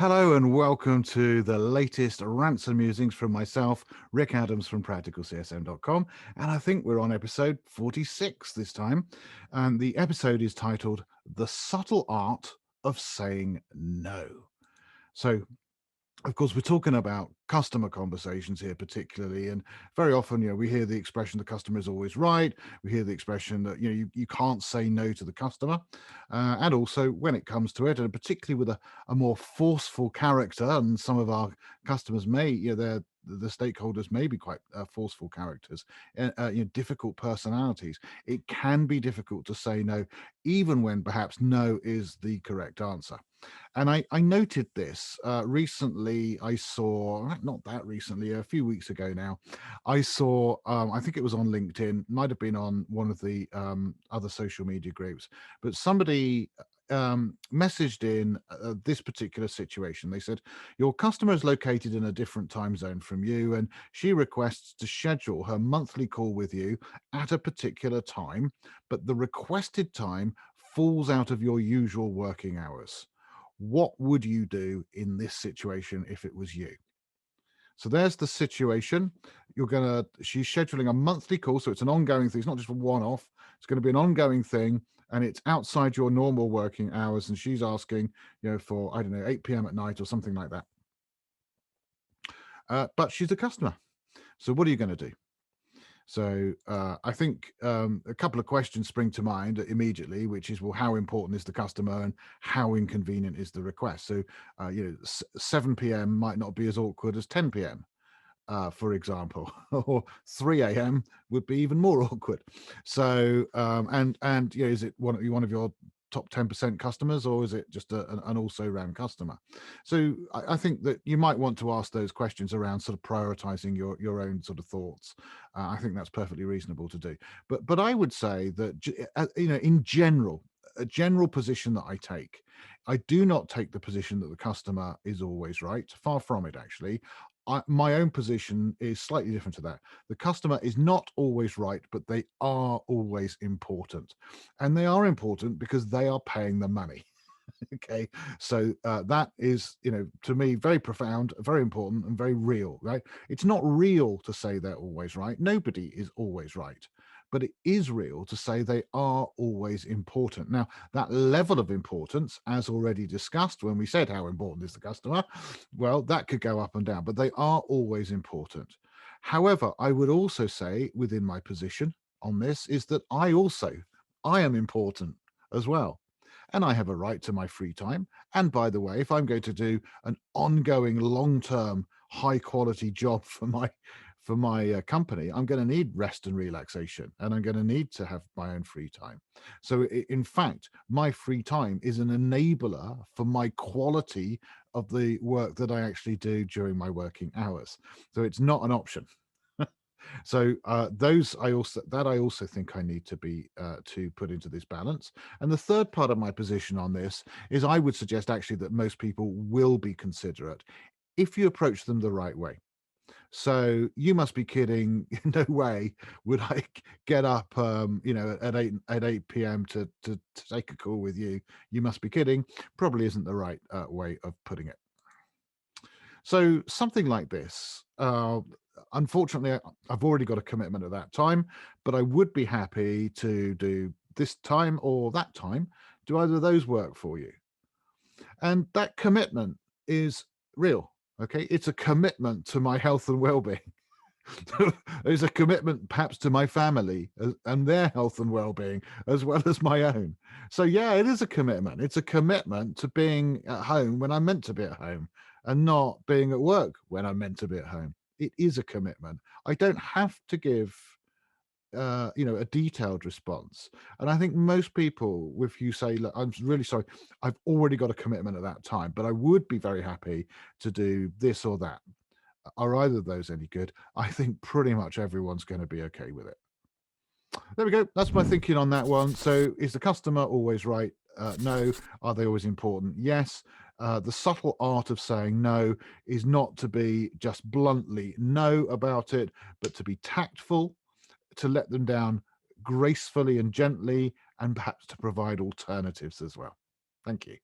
Hello and welcome to the latest Rants and Musings from myself, Rick Adams from practicalcsm.com. And I think we're on episode 46 this time. And the episode is titled The Subtle Art of Saying No. So, of course, we're talking about customer conversations here particularly, and very often, we hear the expression the customer is always right. We hear the expression that you can't say no to the customer, and also when it comes to it, and particularly with a more forceful character, and some of our customers may, the stakeholders may be quite forceful characters, difficult personalities. It can be difficult to say no, even when perhaps no is the correct answer. And I noted this recently. I saw, not that recently, a few weeks ago now, I saw, I think it was on LinkedIn, might have been on one of the other social media groups, but somebody messaged in this particular situation. They said, your customer is located in a different time zone from you, and she requests to schedule her monthly call with you at a particular time, but the requested time falls out of your usual working hours. What would you do in this situation if it was you? So there's the situation. She's scheduling a monthly call. So it's an ongoing thing. It's not just a one off. It's going to be an ongoing thing. And it's outside your normal working hours. And she's asking, for, I don't know, 8 p.m. at night or something like that. But she's a customer. So what are you going to do? So I think a couple of questions spring to mind immediately, which is, well, how important is the customer and how inconvenient is the request? So, 7 p.m. might not be as awkward as 10 p.m., for example, or 3 a.m. would be even more awkward. So, is it one of your top 10% customers, or is it just an also ran customer? So I think that you might want to ask those questions around sort of prioritizing your own sort of thoughts. I think that's perfectly reasonable to do. But I would say that, in general, a general position that I take, I do not take the position that the customer is always right. Far from it, actually. My own position is slightly different to that. The customer is not always right, but they are always important. And they are important because they are paying the money. Okay. So that is, to me, very profound, very important, and very real, right? It's not real to say they're always right. Nobody is always right. But it is real to say they are always important. Now, that level of importance, as already discussed when we said how important is the customer, well, that could go up and down, but they are always important. However, I would also say within my position on this is that I am important as well. And I have a right to my free time. And by the way, if I'm going to do an ongoing, long-term, high-quality job for my company, I'm going to need rest and relaxation, and I'm going to need to have my own free time. So, in fact, my free time is an enabler for my quality of the work that I actually do during my working hours. So, it's not an option. So those I also think I need to be to put into this balance. And the third part of my position on this is I would suggest actually that most people will be considerate if you approach them the right way. So you must be kidding. No way would I get up, at 8 p.m. to take a call with you. You must be kidding. Probably isn't the right way of putting it. So something like this, unfortunately, I've already got a commitment at that time, but I would be happy to do this time or that time. Do either of those work for you? And that commitment is real. Okay. It's a commitment to my health and well-being. It's a commitment perhaps to my family and their health and well-being as well as my own. So yeah, it is a commitment. It's a commitment to being at home when I'm meant to be at home and not being at work when I'm meant to be at home. It is a commitment. I don't have to give a detailed response. And I think most people, if you say, look, I'm really sorry, I've already got a commitment at that time, but I would be very happy to do this or that. Are either of those any good? I think pretty much everyone's going to be okay with it. There we go. That's my thinking on that one. So is the customer always right? No. Are they always important? Yes. The subtle art of saying no is not to be just bluntly no about it, but to be tactful, to let them down gracefully and gently, and perhaps to provide alternatives as well. Thank you.